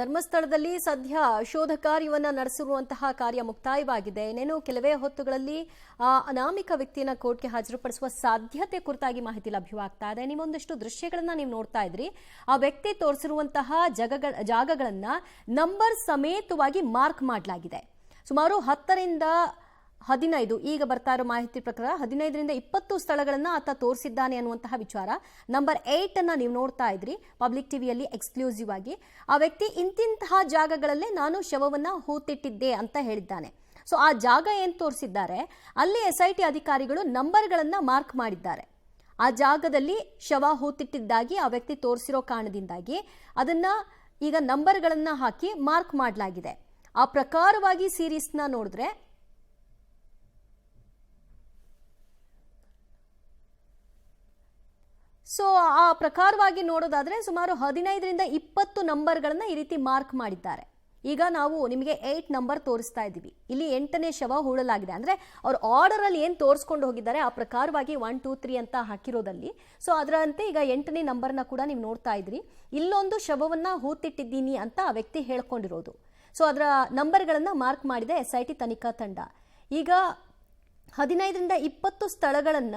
ಧರ್ಮಸ್ಥಳದಲ್ಲಿ ಸದ್ಯ ಶೋಧ ಕಾರ್ಯವನ್ನ ನಡೆಸಿರುವಂತಹ ಕಾರ್ಯ ಮುಕ್ತಾಯವಾಗಿದೆ. ಇನ್ನೇನು ಕೆಲವೇ ಹೊತ್ತುಗಳಲ್ಲಿ ಅನಾಮಿಕ ವ್ಯಕ್ತಿಯನ್ನ ಕೋರ್ಟ್ಗೆ ಹಾಜರುಪಡಿಸುವ ಸಾಧ್ಯತೆ ಕುರಿತಾಗಿ ಮಾಹಿತಿ ಲಭ್ಯವಾಗ್ತಾ ಇದೆ. ನೀವೊಂದಷ್ಟು ದೃಶ್ಯಗಳನ್ನ ನೀವು ನೋಡ್ತಾ ಇದ್ರಿ. ಆ ವ್ಯಕ್ತಿ ತೋರಿಸಿರುವಂತಹ ಜಾಗಗಳನ್ನ ನಂಬರ್ ಸಮೇತವಾಗಿ ಮಾರ್ಕ್ ಮಾಡಲಾಗಿದೆ. ಸುಮಾರು 10 ರಿಂದ 15 ಈಗ ಬರ್ತಾ ಇರೋ ಮಾಹಿತಿ ಪ್ರಕಾರ 15 ರಿಂದ 20 ಸ್ಥಳಗಳನ್ನ ಆತ ತೋರಿಸಿದ್ದಾನೆ ಅನ್ನುವಂತಹ ವಿಚಾರ. ನಂಬರ್ 8 ಅನ್ನ ನೀವು ನೋಡ್ತಾ ಇದ್ರಿ ಪಬ್ಲಿಕ್ ಟಿವಿಯಲ್ಲಿ ಎಕ್ಸ್ಕ್ಲೂಸಿವ್ ಆಗಿ. ಆ ವ್ಯಕ್ತಿ ಇಂತಿಂತಹ ಜಾಗಗಳಲ್ಲೇ ನಾನು ಶವವನ್ನ ಹೂತಿಟ್ಟಿದ್ದೆ ಅಂತ ಹೇಳಿದ್ದಾನೆ. ಸೊ ಆ ಜಾಗ ಏನ್ ತೋರಿಸಿದ್ದಾರೆ ಅಲ್ಲಿ SIT ಅಧಿಕಾರಿಗಳು ನಂಬರ್ಗಳನ್ನ ಮಾರ್ಕ್ ಮಾಡಿದ್ದಾರೆ. ಆ ಜಾಗದಲ್ಲಿ ಶವ ಹೂತಿಟ್ಟಿದ್ದಾಗಿ ಆ ವ್ಯಕ್ತಿ ತೋರಿಸಿರೋ ಕಾರಣದಿಂದಾಗಿ ಅದನ್ನ ಈಗ ನಂಬರ್ಗಳನ್ನ ಹಾಕಿ ಮಾರ್ಕ್ ಮಾಡಲಾಗಿದೆ. ಆ ಪ್ರಕಾರವಾಗಿ ಸೀರೀಸ್ನ ನೋಡಿದ್ರೆ ಸೊ ಆ ಪ್ರಕಾರವಾಗಿ ನೋಡೋದಾದ್ರೆ ಸುಮಾರು 15 ರಿಂದ 20 ನಂಬರ್ಗಳನ್ನ ಈ ರೀತಿ ಮಾರ್ಕ್ ಮಾಡಿದ್ದಾರೆ. ಈಗ ನಾವು ನಿಮಗೆ 8 ನಂಬರ್ ತೋರಿಸ್ತಾ ಇದ್ದೀವಿ. ಇಲ್ಲಿ 8ನೇ ಶವ ಹೂಳಲಾಗಿದೆ. ಅಂದ್ರೆ ಅವ್ರ ಆರ್ಡರ್ ಅಲ್ಲಿ ಏನ್ ತೋರಿಸ್ಕೊಂಡು ಹೋಗಿದ್ದಾರೆ ಆ ಪ್ರಕಾರವಾಗಿ 1 2 3 ಅಂತ ಹಾಕಿರೋದಲ್ಲಿ ಸೊ ಅದರಂತೆ ಈಗ 8ನೇ ನಂಬರ್ನ ಕೂಡ ನೀವು ನೋಡ್ತಾ ಇದ್ರಿ. ಇಲ್ಲೊಂದು ಶವವನ್ನ ಹೂತಿಟ್ಟಿದ್ದೀನಿ ಅಂತ ಆ ವ್ಯಕ್ತಿ ಹೇಳ್ಕೊಂಡಿರೋದು. ಸೊ ಅದರ ನಂಬರ್ಗಳನ್ನ ಮಾರ್ಕ್ ಮಾಡಿದೆ SIT ತನಿಖಾ ತಂಡ. ಈಗ 15 ರಿಂದ 20 ಸ್ಥಳಗಳನ್ನ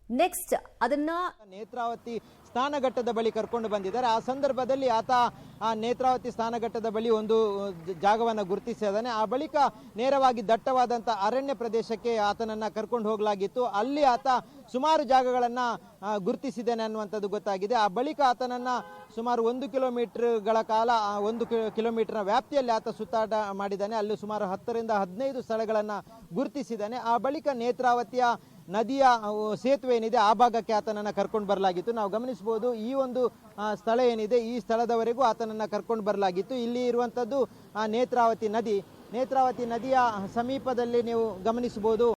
ನೆಕ್ಸ್ಟ್ ಅದನ್ನ ನೇತ್ರಾವತಿ ಸ್ನಾನಘಟ್ಟದ ಬಳಿ ಕರ್ಕೊಂಡು ಬಂದಿದ್ದಾರೆ. ಆ ಸಂದರ್ಭದಲ್ಲಿ ಆತ ಆ ನೇತ್ರಾವತಿ ಸ್ನಾನಘಟ್ಟದ ಬಳಿ ಒಂದು ಜಾಗವನ್ನು ಗುರುತಿಸಿದ್ದಾನೆ. ಆ ಬಳಿಕ ನೇರವಾಗಿ ದಟ್ಟವಾದಂಥ ಅರಣ್ಯ ಪ್ರದೇಶಕ್ಕೆ ಆತನನ್ನ ಕರ್ಕೊಂಡು ಹೋಗಲಾಗಿತ್ತು. ಅಲ್ಲಿ ಆತ ಸುಮಾರು ಜಾಗಗಳನ್ನ ಗುರುತಿಸಿದ್ದೇನೆ ಅನ್ನುವಂಥದ್ದು ಗೊತ್ತಾಗಿದೆ. ಆ ಬಳಿಕ ಆತನನ್ನ ಸುಮಾರು 1 ಕಿಲೋಮೀಟರ್ಗಳ ಕಾಲ 1 ಕಿಲೋಮೀಟರ್ನ ವ್ಯಾಪ್ತಿಯಲ್ಲಿ ಆತ ಸುತ್ತಾಟ ಮಾಡಿದ್ದಾನೆ. ಅಲ್ಲಿ ಸುಮಾರು 10 ರಿಂದ 15 ಸ್ಥಳಗಳನ್ನ ಗುರುತಿಸಿದ್ದಾನೆ. ಆ ಬಳಿಕ ನೇತ್ರಾವತಿಯ ನದಿಯ ಸೇತುವೆ ಏನಿದೆ ಆ ಭಾಗಕ್ಕೆ ಆತನನ್ನ ಕರ್ಕೊಂಡು ಬರಲಾಗಿತ್ತು. ನಾವು ಗಮನಿಸಬಹುದು ಈ ಒಂದು ಸ್ಥಳ ಏನಿದೆ ಈ ಸ್ಥಳದವರೆಗೂ ಆತನನ್ನ ಕರ್ಕೊಂಡು ಬರಲಾಗಿತ್ತು. ಇಲ್ಲಿ ಇರುವಂತದ್ದು ನೇತ್ರಾವತಿ ನದಿ. ನೇತ್ರಾವತಿ ನದಿಯ ಸಮೀಪದಲ್ಲಿ ನೀವು ಗಮನಿಸಬಹುದು